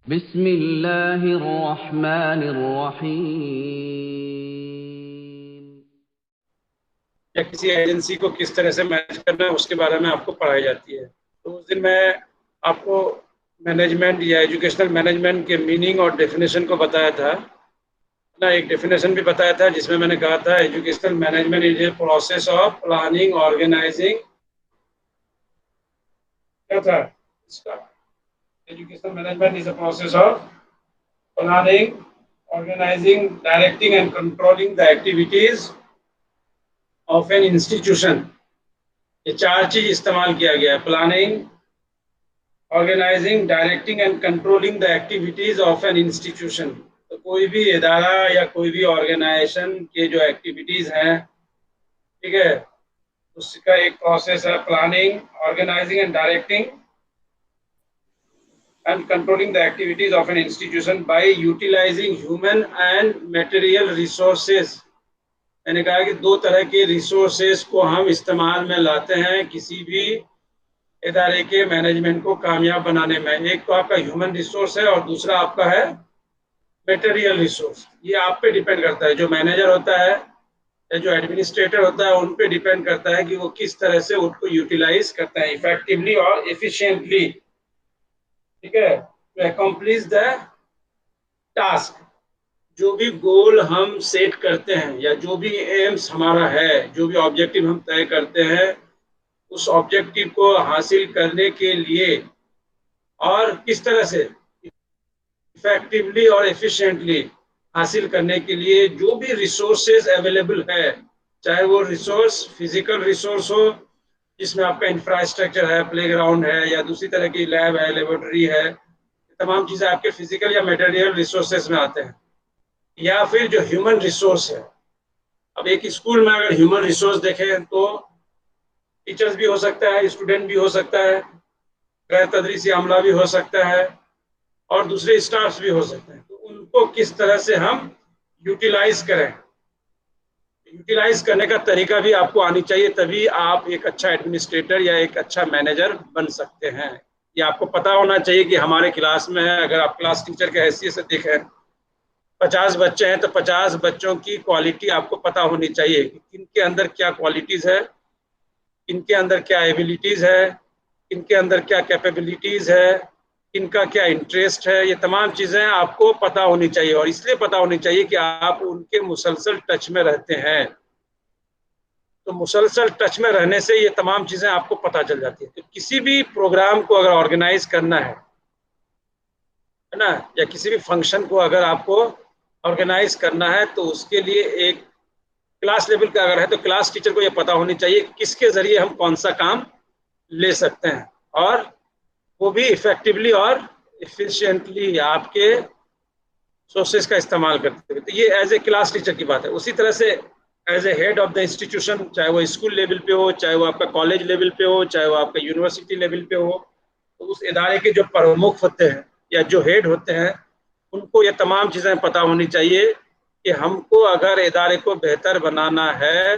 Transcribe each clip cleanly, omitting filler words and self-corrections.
बिस्मिल्लाहिर्रहमानिर्रहीम। या किसी एजेंसी को किस तरह से मैनेज करना है उसके बारे में आपको पढ़ाई जाती है। तो उस दिन मैं आपको मैनेजमेंट या एजुकेशनल मैनेजमेंट के मीनिंग और डेफिनेशन को बताया था ना। एक डेफिनेशन भी बताया था जिसमें मैंने कहा था educational management is a process of planning organising. क्या था इसका? Educational management is a process of planning organising directing and controlling the activities of an institution. ये चार चीज इस्तेमाल किया गया है: planning, organising, directing and controlling the activities of an institution. तो कोई भी इदारा या कोई भी ऑर्गेनाइजेशन के जो एक्टिविटीज हैं, ठीक है, उसका एक प्रोसेस है planning, organising and directing and controlling the activities of an institution by utilising human and material resources. मैंने कहा कि दो तरह के रिसोर्सेज को हम इस्तेमाल में लाते हैं किसी भी इदारे के मैनेजमेंट को कामयाब बनाने में। एक तो आपका ह्यूमन रिसोर्स है और दूसरा आपका है मटेरियल रिसोर्स। ये आप पे डिपेंड करता है, जो मैनेजर होता है या जो एडमिनिस्ट्रेटर होता है उन पे डिपेंड करता है कि वो किस तरह से उनको यूटिलाइज करता है इफेक्टिवली और एफिशिएंटली, ठीक है, टू अकम्प्लिश द टास्क। जो भी गोल हम सेट करते हैं या जो भी एम्स हमारा है, जो भी ऑब्जेक्टिव हम तय करते हैं, उस ऑब्जेक्टिव को हासिल करने के लिए और किस तरह से इफेक्टिवली और एफिशिएंटली हासिल करने के लिए जो भी रिसोर्सेज अवेलेबल है, चाहे वो रिसोर्स फिजिकल रिसोर्स हो जिसमें आपका इंफ्रास्ट्रक्चर है, प्लेग्राउंड है, या दूसरी तरह की लैब है, लेबोरेटरी है, तमाम चीजें आपके फिजिकल या मटेरियल रिसोर्सेज में आते हैं, या फिर जो ह्यूमन रिसोर्स है। अब एक स्कूल में अगर ह्यूमन रिसोर्स देखें तो टीचर्स भी हो सकता है, स्टूडेंट भी हो सकता है, गैर तदरीसी अमला भी हो सकता है और दूसरे स्टाफ भी हो सकते हैं। तो उनको किस तरह से हम यूटिलाइज करें, यूटिलाइज करने का तरीका भी आपको आनी चाहिए, तभी आप एक अच्छा एडमिनिस्ट्रेटर या एक अच्छा मैनेजर बन सकते हैं। ये आपको पता होना चाहिए कि हमारे क्लास में है, अगर आप क्लास टीचर के हैसियत से देखें 50 बच्चे हैं तो 50 बच्चों की क्वालिटी आपको पता होनी चाहिए कि किनके अंदर क्या क्वालिटीज है, किनके अंदर क्या एबिलिटीज है, किनके अंदर क्या कैपेबिलिटीज है, किनका क्या इंटरेस्ट है। ये तमाम चीज़ें आपको पता होनी चाहिए और इसलिए पता होनी चाहिए कि आप उनके मुसलसल टच में रहते हैं। तो मुसलसल टच में रहने से ये तमाम चीज़ें आपको पता चल जाती है। तो किसी भी प्रोग्राम को अगर ऑर्गेनाइज करना है ना, या किसी भी फंक्शन को अगर आपको ऑर्गेनाइज करना है, तो उसके लिए एक क्लास लेवल का अगर है तो क्लास टीचर को ये पता होनी चाहिए किसके जरिए हम कौन सा काम ले सकते हैं और वो भी इफेक्टिवली और इफिशिएंटली आपके सोर्सेज का इस्तेमाल करते हुए। तो ये एज ए क्लास टीचर की बात है। उसी तरह से as a head of the institution, चाहे वो स्कूल लेवल पे हो, चाहे वो आपका कॉलेज लेवल पे हो, चाहे वो आपका यूनिवर्सिटी लेवल पे हो, तो उस इदारे के जो प्रमुख होते हैं या जो हेड होते हैं उनको ये तमाम चीज़ें पता होनी चाहिए कि हमको अगर इदारे को बेहतर बनाना है,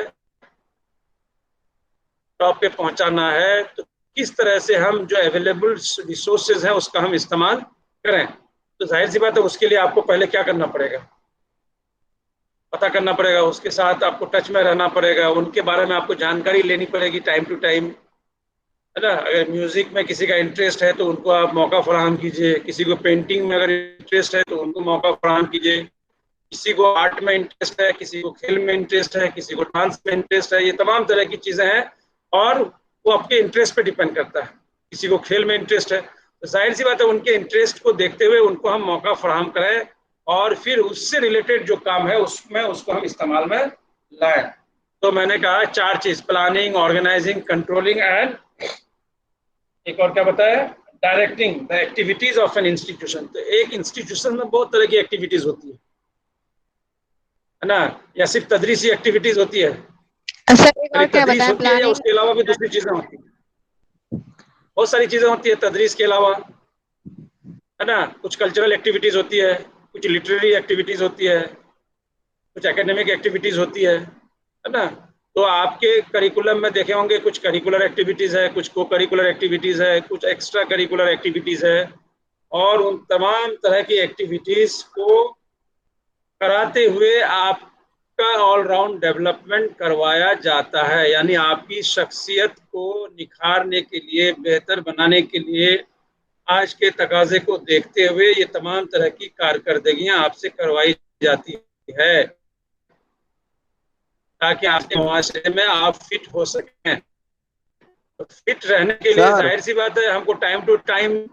टॉप पे पहुंचाना है, तो किस तरह से हम जो अवेलेबल रिसोर्सेज हैं उसका हम इस्तेमाल करें। तो जाहिर सी बात है उसके लिए आपको पहले क्या करना पड़ेगा, पता करना पड़ेगा, उसके साथ आपको टच में रहना पड़ेगा, उनके बारे में आपको जानकारी लेनी पड़ेगी टाइम टू टाइम, है ना। अगर म्यूजिक में किसी का इंटरेस्ट है तो उनको आप मौका फराहम कीजिए, किसी को पेंटिंग में अगर इंटरेस्ट है तो उनको मौका फराहम कीजिए, किसी को आर्ट में इंटरेस्ट है, किसी को खेल में इंटरेस्ट है, किसी को डांस में इंटरेस्ट है। ये तमाम तरह की चीज़ें हैं और वो आपके इंटरेस्ट पे डिपेंड करता है। किसी को खेल में इंटरेस्ट है तो जाहिर सी बात है उनके इंटरेस्ट को देखते हुए उनको हम मौका फराहम करें और फिर उससे रिलेटेड जो काम है उसमें उसको हम इस्तेमाल में लाएं। तो मैंने कहा चार चीज: प्लानिंग, ऑर्गेनाइजिंग, कंट्रोलिंग एंड एक और क्या बताया, directing the activities of an institution. तो एक इंस्टीट्यूशन में बहुत तरह की एक्टिविटीज होती है ना, या सिर्फ तदरीसी एक्टिविटीज होती है, सर एक खाली और क्या तदरीस बताएं, होती है, या प्लानिंग। उसके अलावा भी दूसरी चीजें होती है? बहुत सारी चीजें होती है तदरीस के अलावा, है ना। कुछ कल्चरल एक्टिविटीज होती है, कुछ लिटरेरी एक्टिविटीज होती है, कुछ एकेडमिक एक्टिविटीज होती है ना। तो आपके करिकुलम में देखे होंगे कुछ करिकुलर एक्टिविटीज है, कुछ को करिकुलर एक्टिविटीज है, कुछ एक्स्ट्रा करिकुलर एक्टिविटीज है, और उन तमाम तरह की एक्टिविटीज को कराते हुए आपका ऑलराउंड डेवलपमेंट करवाया जाता है। यानी आपकी शख्सियत को निखारने के लिए, बेहतर बनाने के लिए, आज के तकाजे को देखते हुए ये तमाम तरह की कारकर्दगियां आपसे करवाई जाती है, ताकि आपके मुआशरे में आप फिट हो सकें। तो फिट रहने के लिए सर, जाहिर सी बात है हमको time to time.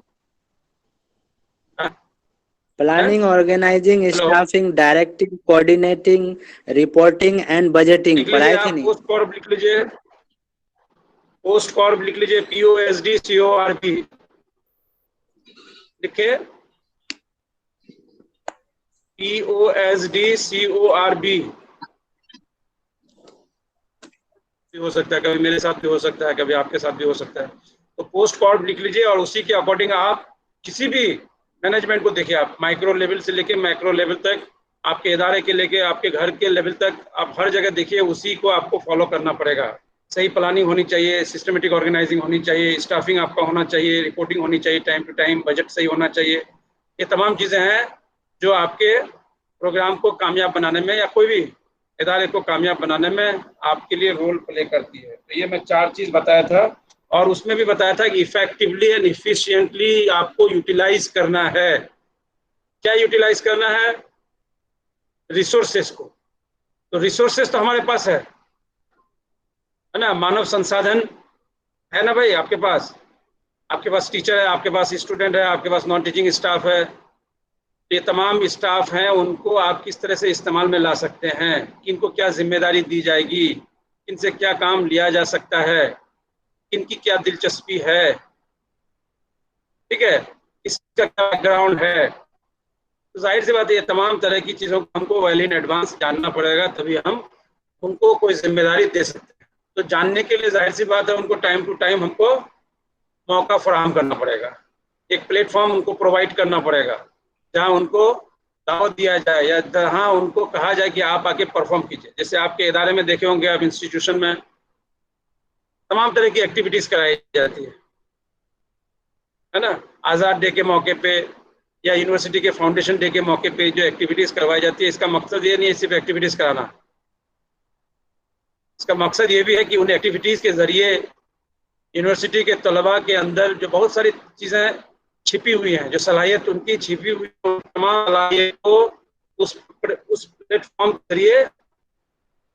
Planning, organising, hello, staffing, directing, coordinating, reporting and budgeting लिख लीजिए, पढ़ाई थी आप नहीं? पोस्ट कॉर्प लिख लीजिए, पोस्ट कॉर्प लिख लीजिए, POSDCORP लिखे, POSDCORP। भी हो सकता है, कभी मेरे साथ भी हो सकता है, कभी आपके साथ भी हो सकता है। तो पोस्ट कॉर्प लिख लीजिए और उसी के अकॉर्डिंग आप किसी भी मैनेजमेंट को देखिए, आप माइक्रो लेवल से लेके मैक्रो लेवल तक, आपके इदारे के लेके आपके घर के लेवल तक, आप हर जगह देखिए, उसी को आपको फॉलो करना पड़ेगा। सही प्लानिंग होनी चाहिए, सिस्टमेटिक ऑर्गेनाइजिंग होनी चाहिए, स्टाफिंग आपका होना चाहिए, रिपोर्टिंग होनी चाहिए टाइम टू टाइम, बजट सही होना चाहिए। ये तमाम चीज़ें हैं जो आपके प्रोग्राम को कामयाब बनाने में या कोई भी इदारे को कामयाब बनाने में आपके लिए रोल प्ले करती है। तो ये मैं 4 चीज़ बताया था, और उसमें भी बताया था कि इफेक्टिवली एंड इफिशियंटली आपको यूटिलाइज करना है। क्या यूटिलाइज करना है? रिसोर्सेस को। तो रिसोर्सेस तो हमारे पास है ना, मानव संसाधन है ना भाई आपके पास। आपके पास टीचर है, आपके पास स्टूडेंट है, आपके पास नॉन टीचिंग स्टाफ है। ये तमाम स्टाफ हैं, उनको आप किस तरह से इस्तेमाल में ला सकते हैं, किनको क्या जिम्मेदारी दी जाएगी, किनसे क्या काम लिया जा सकता है, किनकी क्या दिलचस्पी है, ठीक है, इसका क्या बैकग्राउंड है। तो जाहिर सी बात है, ये तमाम तरह की चीज़ों को हमको वेल इन एडवांस जानना पड़ेगा, तभी हम उनको कोई जिम्मेदारी दे सकते हैं। तो जानने के लिए जाहिर सी बात है, उनको टाइम टू टाइम हमको मौका फराहम करना पड़ेगा, एक प्लेटफॉर्म उनको प्रोवाइड करना पड़ेगा, जहाँ उनको दावत दिया जाए या जहाँ उनको कहा जाए कि आप आके परफॉर्म कीजिए। जैसे आपके इदारे में देखे होंगे, आप इंस्टीट्यूशन में तमाम तरह की एक्टिविटीज़ कराई जाती है ना। आज़ाद डे के मौके पे या यूनिवर्सिटी के फाउंडेशन डे के मौके पे जो एक्टिविटीज़ करवाई जाती है, इसका मकसद ये नहीं है सिर्फ एक्टिविटीज़ कराना। इसका मकसद ये भी है कि उन एक्टिविटीज़ के ज़रिए यूनिवर्सिटी के तलबा के अंदर जो बहुत सारी चीज़ें छिपी हुई हैं, जो सलाहियत उनकी छिपी हुई, तमाम सलाहियत को उस प्लेटफॉर्म के जरिए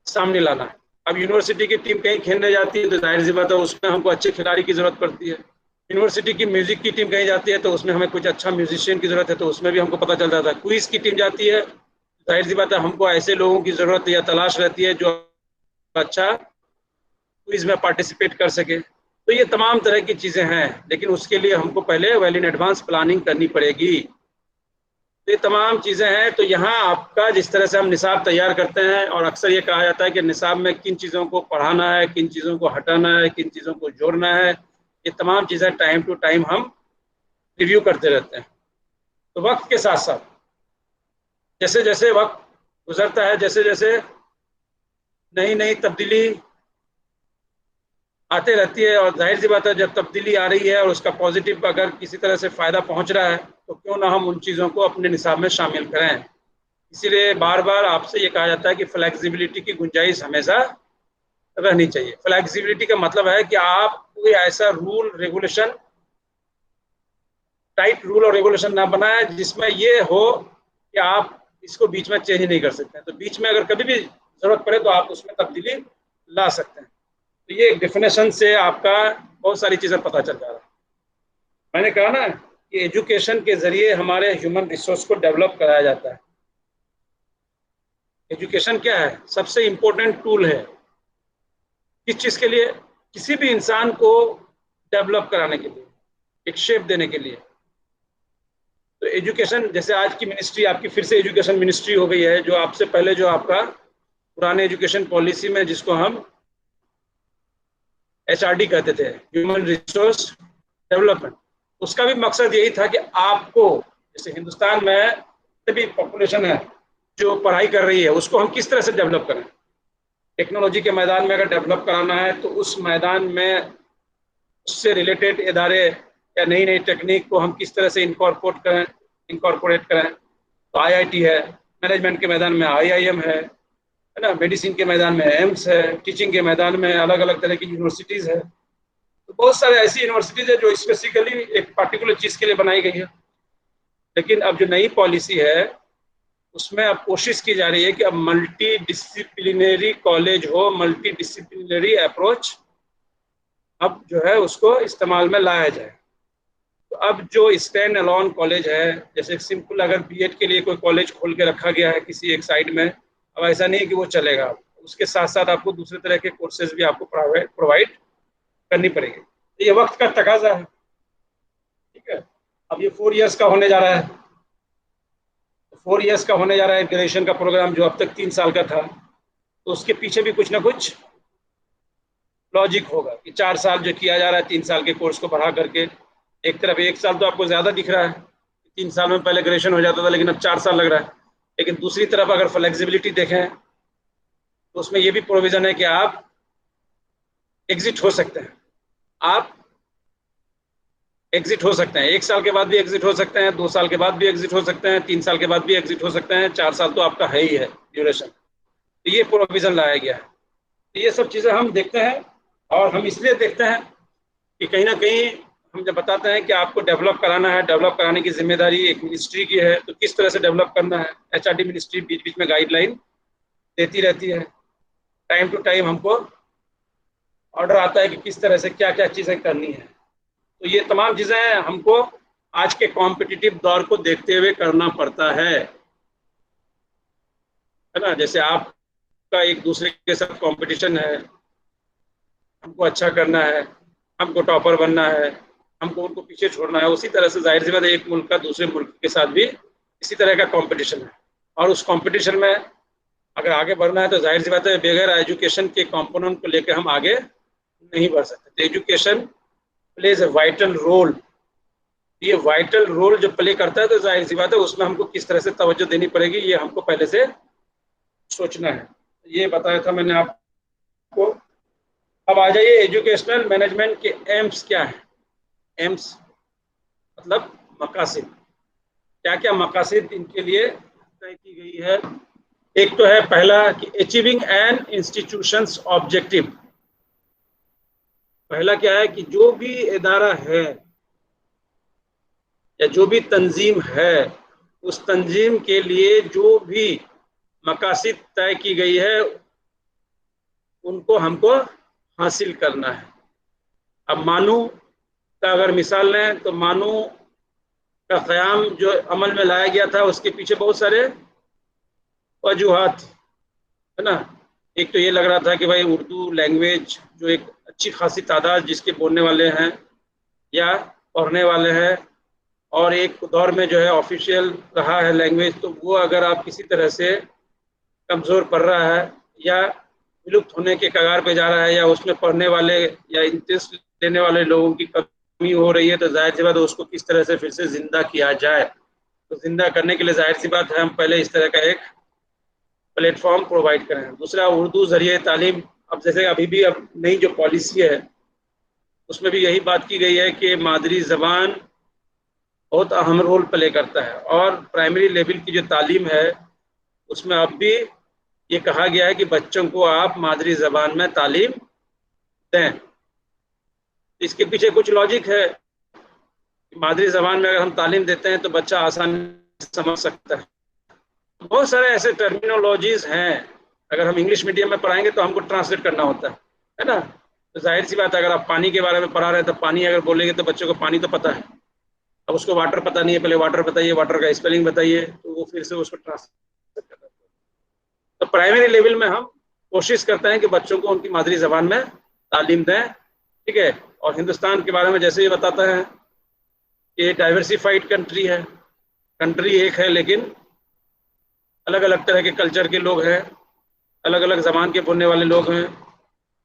सामने लाना है। अब यूनिवर्सिटी की टीम कहीं खेलने जाती है तो जाहिर सी बात है, उसमें हमको अच्छे खिलाड़ी की ज़रूरत पड़ती है। यूनिवर्सिटी की म्यूज़िक की टीम कहीं जाती है तो उसमें हमें कुछ अच्छा म्यूजिशियन की ज़रूरत है, तो उसमें भी हमको पता चल जाता है। क्विज़ की टीम जाती है, जाहिर सी बात है, हमको ऐसे लोगों की ज़रूरत या तलाश रहती है जो अच्छा क्विज़ में पार्टिसिपेट कर सके। तो ये तमाम तरह की चीज़ें हैं, लेकिन उसके लिए हमको पहले वेल इन एडवांस प्लानिंग करनी पड़ेगी। तो ये तमाम चीज़ें हैं। तो यहाँ आपका जिस तरह से हम निसाब तैयार करते हैं, और अक्सर ये कहा जाता है कि निसाब में किन चीज़ों को पढ़ाना है, किन चीज़ों को हटाना है, किन चीज़ों को जोड़ना है, ये तमाम चीज़ें टाइम टू टाइम हम रिव्यू करते रहते हैं। तो वक्त के साथ साथ जैसे जैसे वक्त गुजरता है, जैसे जैसे नई नई तब्दीली आते रहती है, और जाहिर सी बात है, जब तब्दीली आ रही है और उसका पॉजिटिव अगर किसी तरह से फ़ायदा पहुंच रहा है, तो क्यों ना हम उन चीज़ों को अपने निसाब में शामिल करें। इसीलिए बार बार आपसे ये कहा जाता है कि फ्लेक्सिबिलिटी की गुंजाइश हमेशा रहनी चाहिए। फ्लेक्सिबिलिटी का मतलब है कि आप कोई ऐसा रूल रेगुलेशन, टाइट रूल और रेगुलेशन ना बनाए जिसमें ये हो कि आप इसको बीच में चेंज नहीं कर सकते। तो बीच में अगर कभी भी जरूरत पड़े तो आप उसमें तब्दीली ला सकते हैं। तो ये डेफिनेशन से आपका बहुत सारी चीज़ें पता चल जा रहा है। मैंने कहा ना कि एजुकेशन के जरिए हमारे ह्यूमन रिसोर्स को डेवलप कराया जाता है। एजुकेशन क्या है? सबसे इंपॉर्टेंट टूल है किस चीज़ के लिए? किसी भी इंसान को डेवलप कराने के लिए, एक शेप देने के लिए। तो एजुकेशन, जैसे आज की मिनिस्ट्री आपकी फिर से एजुकेशन मिनिस्ट्री हो गई है, जो आपसे पहले जो आपका पुराने एजुकेशन पॉलिसी में जिसको हम HRD कहते थे, ह्यूमन रिसोर्स डेवलपमेंट, उसका भी मकसद यही था कि आपको, जैसे हिंदुस्तान में भी पॉपुलेशन है जो पढ़ाई कर रही है, उसको हम किस तरह से डेवलप करें। टेक्नोलॉजी के मैदान में अगर डेवलप कराना है तो उस मैदान में उससे रिलेटेड इदारे या नई नई टेक्निक को हम किस तरह से इनकॉर्पोरेट करें। तो आईआईटी है, मैनेजमेंट के मैदान में आईआईएम है ना, मेडिसिन के मैदान में एम्स है, टीचिंग के मैदान में अलग अलग तरह की यूनिवर्सिटीज़ है। तो बहुत सारे ऐसी यूनिवर्सिटीज़ है जो स्पेसिफिकली एक पार्टिकुलर चीज़ के लिए बनाई गई है। लेकिन अब जो नई पॉलिसी है उसमें अब कोशिश की जा रही है कि अब मल्टी डिसिप्लिनरी कॉलेज हो, मल्टी डिसिप्लिनरी अप्रोच अब जो है उसको इस्तेमाल में लाया जाए। तो अब जो स्टैंड अलोन कॉलेज है, जैसे सिंपल अगर बीएड के लिए कोई कॉलेज खोल के रखा गया है किसी एक साइड में, अब ऐसा नहीं कि वो चलेगा, उसके साथ साथ आपको दूसरे तरह के कोर्सेज भी आपको प्रोवाइड करनी पड़ेगी। तो ये वक्त का तकाजा है, ठीक है। अब ये 4 इयर्स का होने जा रहा है, 4 इयर्स का होने जा रहा है ग्रेजुएशन का प्रोग्राम, जो अब तक 3 साल का था। तो उसके पीछे भी कुछ ना कुछ लॉजिक होगा कि 4 साल जो किया जा रहा है 3 साल के कोर्स को बढ़ा करके, एक तरफ 1 साल तो आपको ज़्यादा दिख रहा है, 3 साल में पहले ग्रेजुएशन हो जाता था लेकिन अब 4 साल लग रहा है। लेकिन दूसरी तरफ अगर फ्लेक्सिबिलिटी देखें तो उसमें ये भी प्रोविज़न है कि आप एग्जिट हो सकते हैं, आप एग्जिट हो सकते हैं, 1 साल के बाद भी एग्जिट हो सकते हैं, 2 साल के बाद भी एग्जिट हो सकते हैं, 3 साल के बाद भी एग्जिट हो सकते हैं, 4 साल तो आपका है ही है ड्यूरेशन। तो ये प्रोविज़न लाया गया है। तो ये सब चीज़ें हम देखते हैं, और हम इसलिए देखते हैं कि कहीं ना कहीं हम जब बताते हैं कि आपको डेवलप कराना है, डेवलप कराने की जिम्मेदारी एक मिनिस्ट्री की है, तो किस तरह से डेवलप करना है, एचआरडी मिनिस्ट्री बीच बीच में गाइडलाइन देती रहती है। टाइम टू टाइम हमको ऑर्डर आता है कि किस तरह से क्या क्या चीज़ें करनी है। तो ये तमाम चीज़ें हमको आज के कॉम्पिटिटिव दौर को देखते हुए करना पड़ता है ना। जैसे आपका एक दूसरे के साथ कंपटीशन है, हमको अच्छा करना है, हमको टॉपर बनना है, हमको उनको पीछे छोड़ना है। उसी तरह से जाहिर सी बात है एक मुल्क का दूसरे मुल्क के साथ भी इसी तरह का कंपटीशन है, और उस कंपटीशन में अगर आगे बढ़ना है तो जाहिर सी बात है बगैर एजुकेशन के कंपोनेंट को लेकर हम आगे नहीं बढ़ सकते। तो education plays a vital role. ये वाइटल रोल जो प्ले करता है तो जाहिर सी बात है उसमें हमको किस तरह से तवज्जो देनी पड़ेगी, ये हमको पहले से सोचना है। ये बताया था मैंने आपको। अब आ जाइए एजुकेशनल मैनेजमेंट के एम्स क्या है। एम्स मतलब मकासद, क्या क्या मकासद इनके लिए तय की गई है। एक तो है पहला कि अचीविंग एन इंस्टीट्यूशंस ऑब्जेक्टिव। पहला क्या है कि जो भी इदारा है या जो भी तंजीम है, उस तंजीम के लिए जो भी मकासद तय की गई है उनको हमको हासिल करना है। अब मानू का अगर मिसाल लें तो मानू का क़याम जो अमल में लाया गया था उसके पीछे बहुत सारे वजूहात है ना। एक तो ये लग रहा था कि भाई उर्दू लैंग्वेज जो एक अच्छी खासी तादाद जिसके बोलने वाले हैं या पढ़ने वाले हैं, और एक दौर में जो है ऑफिशियल रहा है लैंग्वेज, तो वो अगर आप किसी तरह से कमज़ोर पड़ रहा है या विलुप्त होने के कगार पे जा रहा है, या उसमें पढ़ने वाले या इंटरेस्ट लेने वाले लोगों की कमी हो रही है, तो जाहिर सी बात है उसको किस तरह से फिर से ज़िंदा किया जाए। तो ज़िंदा करने के लिए जाहिर सी बात है हम पहले इस तरह का एक प्लेटफॉर्म प्रोवाइड करें। दूसरा उर्दू ज़रिए तालीम। अब जैसे अभी भी अब नई जो पॉलिसी है उसमें भी यही बात की गई है कि मादरी ज़बान बहुत अहम रोल प्ले करता है, और प्राइमरी लेवल की जो तालीम है उसमें अब भी ये कहा गया है कि बच्चों को आप मादरी ज़बान में तालीम दें। इसके पीछे कुछ लॉजिक है। मादरी ज़बान में अगर हम तालीम देते हैं तो बच्चा आसानी से समझ सकता है। बहुत सारे ऐसे टर्मिनोलॉजीज हैं, अगर हम इंग्लिश मीडियम में पढ़ाएंगे तो हमको ट्रांसलेट करना होता है ना। तो जाहिर सी बात है अगर आप पानी के बारे में पढ़ा रहे हैं तो पानी अगर बोलेंगे तो बच्चों को पानी तो पता है, अब उसको वाटर पता नहीं है, पहले वाटर बताइए, वाटर का स्पेलिंग बताइए, तो वो फिर से उसको ट्रांसलेट करता है। तो प्राइमरी लेवल में हम कोशिश करते हैं कि बच्चों को उनकी मादरी ज़बान में तालीम दें, ठीक है। और हिंदुस्तान के बारे में जैसे ये बताता है कि डाइवर्सिफाइड कंट्री है, कंट्री एक है लेकिन अलग अलग तरह के कल्चर के लोग हैं, अलग अलग ज़बान के बोलने वाले लोग हैं,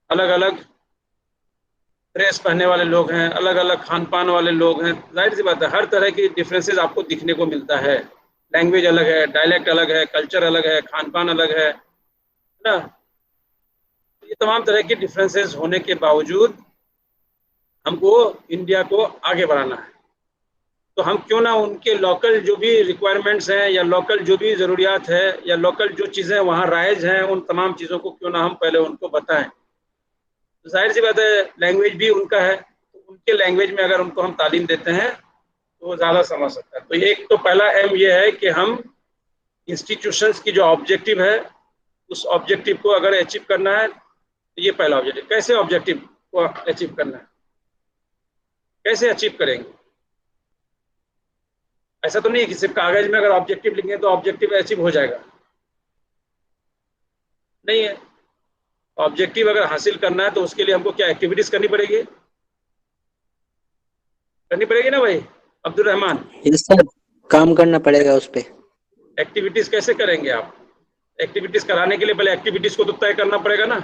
अलग अलग ड्रेस पहनने वाले लोग हैं, अलग अलग खान पान वाले लोग हैं। जाहिर सी बात है हर तरह की डिफरेंसेस आपको दिखने को मिलता है। लैंग्वेज अलग है, डायलेक्ट अलग है, कल्चर अलग है, खान पान अलग है ना। ये तमाम तरह के डिफरेंसेस होने के बावजूद हमको इंडिया को आगे बढ़ाना है। तो हम क्यों ना उनके लोकल जो भी रिक्वायरमेंट्स हैं या लोकल जो भी ज़रूरियात है या लोकल जो चीज़ें वहाँ राइज हैं, उन तमाम चीज़ों को क्यों ना हम पहले उनको बताएं। तो जाहिर सी बात है, लैंग्वेज भी उनका है, तो उनके लैंग्वेज में अगर उनको हम तालीम देते हैं तो वो ज़्यादा समझ सकता है। तो एक तो पहला एम ये है कि हम इंस्टीट्यूशंस की जो ऑब्जेक्टिव है, उस ऑब्जेक्टिव को अगर अचीव करना है तो ये पहला ऑब्जेक्टिव। कैसे ऑब्जेक्टिव को अचीव करना है, कैसे अचीव करेंगे? ऐसा तो नहीं है कि सिर्फ कागज में अगर ऑब्जेक्टिव लिखेंगे तो ऑब्जेक्टिव अचीव हो जाएगा, नहीं है। ऑब्जेक्टिव अगर हासिल करना है तो उसके लिए हमको क्या एक्टिविटीज करनी पड़ेगी ना भाई अब्दुल रहमान। यस सर, काम करना पड़ेगा उस पे। एक्टिविटीज कैसे करेंगे आप? एक्टिविटीज कराने के लिए पहले एक्टिविटीज को तो तय करना पड़ेगा ना,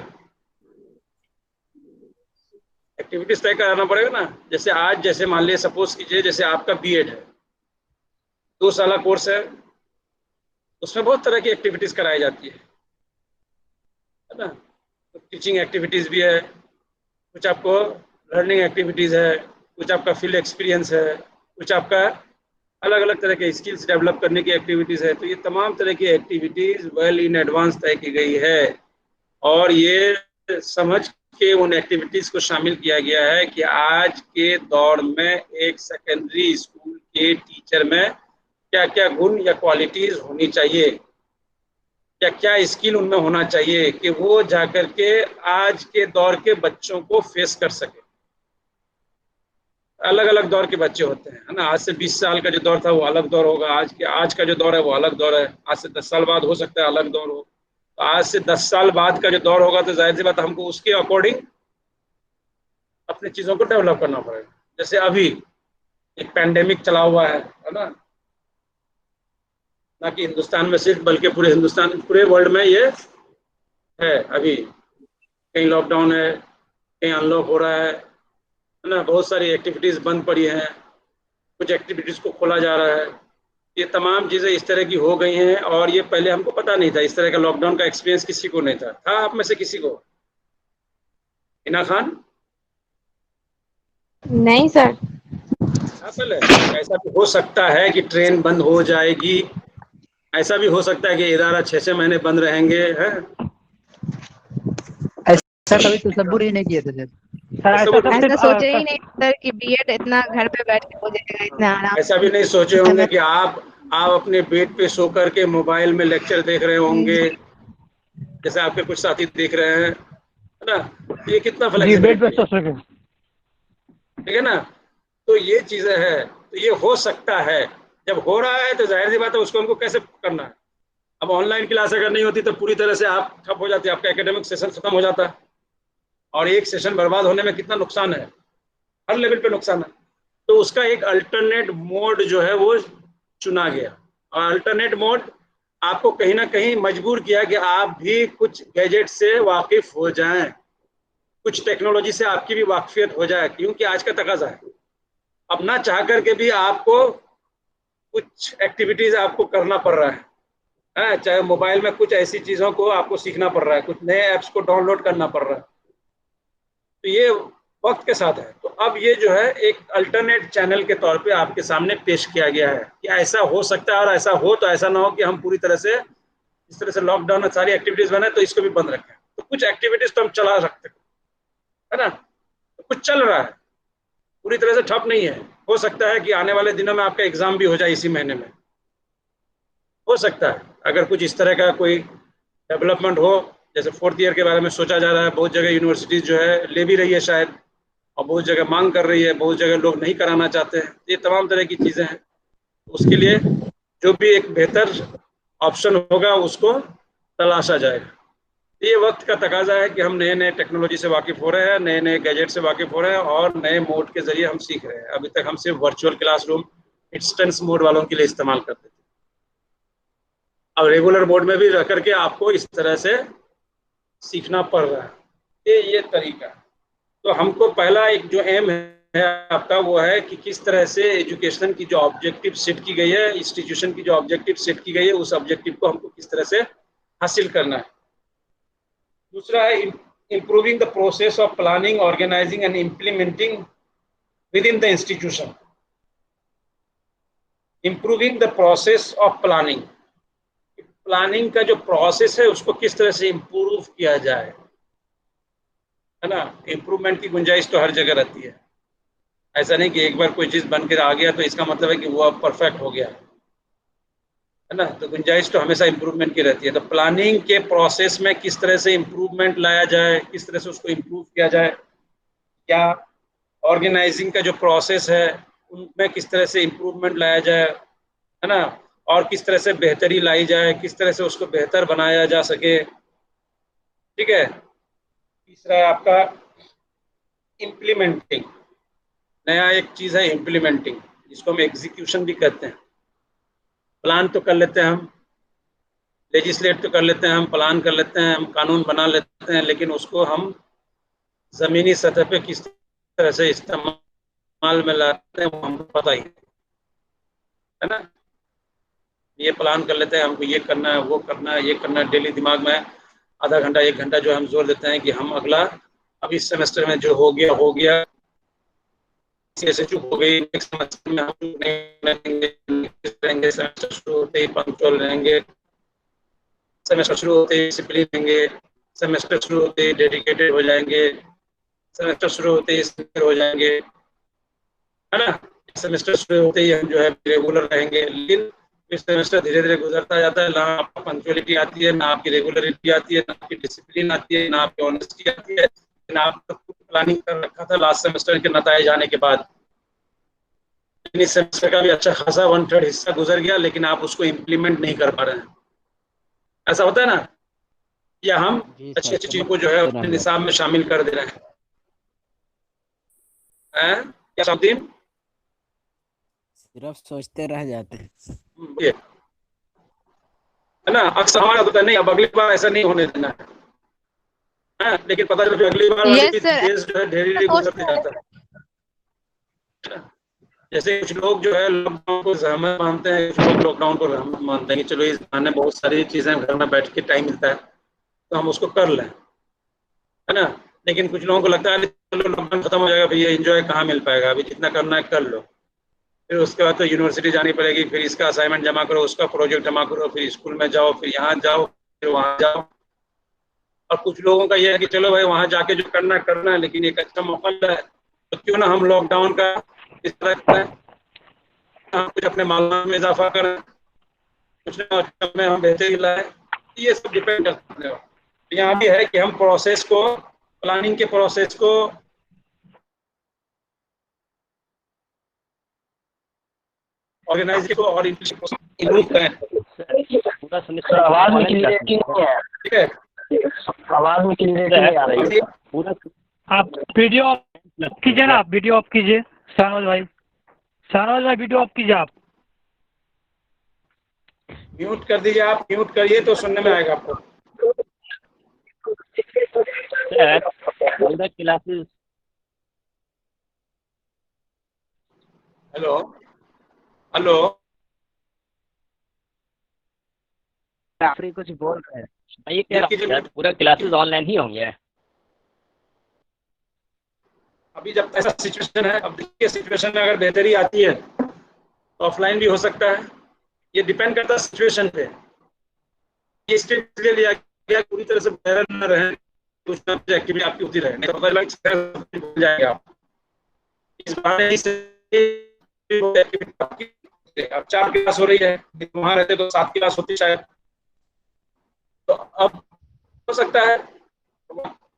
एक्टिविटीज तय कराना पड़ेगा ना। जैसे आज, जैसे मान लीजिए सपोज कीजिए, जैसे आपका बीएड है, 2 साल कोर्स है, उसमें बहुत तरह की एक्टिविटीज कराई जाती है ना। तो टीचिंग एक्टिविटीज भी है, कुछ आपको लर्निंग एक्टिविटीज है, कुछ आपका फील्ड एक्सपीरियंस है, कुछ आपका अलग अलग तरह के स्किल्स डेवलप करने की एक्टिविटीज है। तो ये तमाम तरह की एक्टिविटीज वेल इन एडवांस तय की गई है और ये समझ के उन एक्टिविटीज को शामिल किया गया है कि आज के दौर में एक सेकेंडरी स्कूल के टीचर में क्या क्या गुण या क्वालिटीज होनी चाहिए, क्या क्या स्किल उनमें होना चाहिए कि वो जाकर के आज के दौर के बच्चों को फेस कर सके। अलग अलग दौर के बच्चे होते हैं, है ना। आज से 20 साल का जो दौर था वो अलग दौर होगा, आज का जो दौर है वो अलग दौर है, आज से 10 साल बाद हो सकता है अलग दौर हो। तो आज से 10 साल बाद का जो दौर होगा तो जाहिर सी बात हमको उसके अकॉर्डिंग अपनी चीज़ों को डेवलप करना पड़ेगा। जैसे अभी एक पैंडेमिक चला हुआ है ना, ना कि हिंदुस्तान में सिर्फ बल्कि पूरे हिंदुस्तान, पूरे वर्ल्ड में ये है। अभी कहीं लॉकडाउन है, कहीं अनलॉक हो रहा है ना। बहुत सारी एक्टिविटीज़ बंद पड़ी हैं, कुछ एक्टिविटीज़ को खोला जा रहा है। ये तमाम चीज़ें इस तरह की हो गई हैं और ये पहले हमको पता नहीं था। इस तरह का लॉकडाउन का एक्सपीरियंस किसी को नहीं था आप में से किसी को? हिना खान? नहीं सर। पहले ऐसा भी हो सकता है कि ट्रेन बंद हो जाएगी, ऐसा भी हो सकता है कि इदारा 6-6 महीने बंद रहेंगे, हैं? ऐसा कभी तसव्वुर ही नहीं किए थे सर। ऐसा सोचे ही नहीं सर कि बीएड इतना घर पे बैठ के हो जाएगा, इतना आराम। ऐसा भी नहीं सोचे होंगे कि आप अपने बेड पे सो करके मोबाइल में लेक्चर देख रहे होंगे, जैसे आपके कुछ साथी देख रहे हैं, है ना। ये कितना फ्लेक्सिबिलिटी है, ठीक है ना। तो ये चीजें हैं, तो ये हो सकता है। जब हो रहा है तो जाहिर सी बात है उसको हमको कैसे करना है। अब ऑनलाइन क्लास अगर नहीं होती तो पूरी तरह से आप ठप हो जाते, आपका एकेडमिक सेशन खत्म हो जाता है और एक सेशन बर्बाद होने में कितना नुकसान है, हर लेवल पे नुकसान है। तो उसका एक अल्टरनेट मोड जो है वो चुना गया और अल्टरनेट मोड आपको कहीं ना कहीं मजबूर किया कि आप भी कुछ गैजेट से वाकिफ हो जाएं, कुछ टेक्नोलॉजी से आपकी भी वाकफियत हो जाए, क्योंकि आज का तकाजा है। अब ना चाह करके भी आपको कुछ एक्टिविटीज आपको करना पड़ रहा है, चाहे मोबाइल में कुछ ऐसी चीज़ों को आपको सीखना पड़ रहा है, कुछ नए ऐप्स को डाउनलोड करना पड़ रहा है। तो ये वक्त के साथ है। तो अब ये जो है एक अल्टरनेट चैनल के तौर पे आपके सामने पेश किया गया है कि ऐसा हो सकता है, और ऐसा हो तो ऐसा ना हो कि हम पूरी तरह से इस तरह से लॉकडाउन में सारी एक्टिविटीज बने तो इसको भी बंद रखें। तो कुछ एक्टिविटीज तो हम चला सकते हैं, है ना। तो कुछ चल रहा है, पूरी तरह से ठप नहीं है। हो सकता है कि आने वाले दिनों में आपका एग्जाम भी हो जाए इसी महीने में, हो सकता है अगर कुछ इस तरह का कोई डेवलपमेंट हो। जैसे 4th ईयर के बारे में सोचा जा रहा है, बहुत जगह यूनिवर्सिटीज जो है ले भी रही है शायद, और बहुत जगह मांग कर रही है, बहुत जगह लोग नहीं कराना चाहते हैं। ये तमाम तरह की चीज़ें हैं। उसके लिए जो भी एक बेहतर ऑप्शन होगा उसको तलाशा जाएगा। ये वक्त का तकाजा है कि हम नए नए टेक्नोलॉजी से वाकिफ हो रहे हैं, नए नए गैजेट से वाकिफ हो रहे हैं और नए मोड के जरिए हम सीख रहे हैं। अभी तक हम सिर्फ वर्चुअल क्लासरूम, डिस्टेंस मोड वालों के लिए इस्तेमाल करते थे। अब रेगुलर मोड में भी रह करके आपको इस तरह से सीखना पड़ रहा है। ये तरीका है। तो हमको पहला एक जो एम है आपका वो है कि किस तरह से एजुकेशन की जो ऑब्जेक्टिव सेट की गई है, इंस्टीट्यूशन की जो ऑब्जेक्टिव सेट की गई है, उस ऑब्जेक्टिव को हमको किस तरह से हासिल करना है। दूसरा है improving the process of planning, organising and implementing within the institution. Improving the process of planning. Planning का जो प्रोसेस है उसको किस तरह से इम्प्रूव किया जाए, है ना। इम्प्रूवमेंट की गुंजाइश तो हर जगह रहती है। ऐसा नहीं कि एक बार कोई चीज बनकर आ गया तो इसका मतलब है कि वो अब परफेक्ट हो गया, है ना। तो गुंजाइश तो हमेशा इम्प्रूवमेंट की रहती है। तो प्लानिंग के प्रोसेस में किस तरह से इम्प्रूवमेंट लाया जाए, किस तरह से उसको इम्प्रूव किया जाए, क्या ऑर्गेनाइजिंग का जो प्रोसेस है उनमें किस तरह से इम्प्रूवमेंट लाया जाए, है ना, और किस तरह से बेहतरी लाई जाए, किस तरह से उसको बेहतर बनाया जा सके। ठीक है। तीसरा है आपका इम्प्लीमेंटिंग। नया एक चीज है इम्प्लीमेंटिंग, जिसको हम एग्जीक्यूशन भी कहते हैं। प्लान तो कर लेते हैं हम, लेजिस्लेट तो कर लेते हैं हम, प्लान कर लेते हैं हम, कानून बना लेते हैं, लेकिन उसको हम जमीनी सतह पे किस तरह से इस्तेमाल में लाते हैं वो हमको पता ही है ना। ये प्लान कर लेते हैं, हमको ये करना है, वो करना है, ये करना है, डेली दिमाग में आधा घंटा 1 घंटा जो हम जोर देते हैं कि हम अगला अब इस सेमेस्टर में जो हो गया ऐसे चुप हो गई, नेक्स्ट सेमेस्टर में हम रहेंगे, सेमेस्टर शुरू होते ही पंक्चुअल रहेंगे, सेमेस्टर शुरू होते ही डिसिप्लिन रहेंगे, सेमेस्टर शुरू होते ही डेडिकेटेड हो जाएंगे, सेमेस्टर शुरू होते ही सिंसियर हो जाएंगे, है ना। सेमेस्टर शुरू होते ही हम जो है रेगुलर रहेंगे। लेकिन फिर सेमेस्टर धीरे धीरे गुजरता जाता है, ना आपको पंक्चुअलिटी आती है, ना आपकी रेगुलरिटी आती है, ना आपकी डिसिप्लिन आती है, ना आपकी ऑनेस्टी आती है, ना आप प्लानिंग कर रखा था लास्ट सेमेस्टर के नताए जाने के बाद। इस सेमेस्टर का भी अच्छा खासा 1/3 हिस्सा गुजर गया, लेकिन आप उसको इम्प्लीमेंट नहीं कर पा रहे हैं। ऐसा होता है ना, या हम अच्छी अच्छी चीजों को जो है अपने निसाब में शामिल कर दे रहे हैं, क्या शामिल सिर्फ सोचते रह जाते हैं, ये है ना। अक्सर हमारा होता है नहीं, अब अगली बार ऐसा नहीं होने देना है, लेकिन पता चला अगली बार वाली यस सर, डेज जो है धीरे धीरे गुजरते जाता है। जैसे कुछ लोग जो है लॉकडाउन को रहमत मानते हैं, कुछ लोग लॉकडाउन को रहमत मानते हैं कि चलो इस बहाने बहुत सारी चीजें घर में बैठ के टाइम मिलता है तो हम उसको कर लें, है ना। लेकिन कुछ लोगों को लगता है चलो लॉकडाउन खत्म हो जाएगा भैया, एंजॉय कहाँ मिल पाएगा, अभी जितना करना है कर लो, फिर उसके बाद तो यूनिवर्सिटी जानी पड़ेगी, फिर इसका असाइनमेंट जमा करो, उसका प्रोजेक्ट जमा करो, फिर स्कूल में जाओ, फिर यहाँ जाओ, फिर वहाँ जाओ। और कुछ लोगों का यह है कि चलो भाई वहाँ जाके जो करना है, लेकिन एक अच्छा मौका है तो क्यों ना हम लॉकडाउन का इस तरह करें, हम कुछ अपने मालूमात में इजाफा करें, कुछ में हम बेहतरी लाए। ये सब डिपेंड करते हैं। यहाँ भी है कि हम प्रोसेस को, प्लानिंग के प्रोसेस को ऑर्गेनाइज को और इम्प्रूव करें। आवाज में क्लियरिटी नहीं है, ठीक है, आवाज में क्लियरिटी नहीं आ रही है। पूरा आप वीडियो ऑफ कीजिए ना, आप वीडियो ऑफ कीजिए शाहनवाज भाई, शाहनवाज भाई वीडियो ऑफ कीजिए आप। म्यूट कर दीजिए, आप म्यूट करिए तो सुनने में आएगा आपको। पूरा क्लासेस। हेलो हेलो, आखिरी कुछ बोल रहे हैं भाई, ये क्या पूरा क्लासेस ऑनलाइन ही होंगे। अभी जब ऐसा सिचुएशन है, अब देखिए सिचुएशन में अगर बेहतरी आती है तो ऑफलाइन भी हो सकता है, ये डिपेंड करता है सिचुएशन पे। ये स्टेप इसलिए लिया गया पूरी तरह से वायरल न रहे, कुछ ना कुछ एक्टिविटी आपकी होती रहे, नहीं तो पता भूल जाएंगे आप। इस बारे से अब 4 क्लास हो रही है, वहां रहते तो 7 क्लास होती शायद, तो अब हो सकता है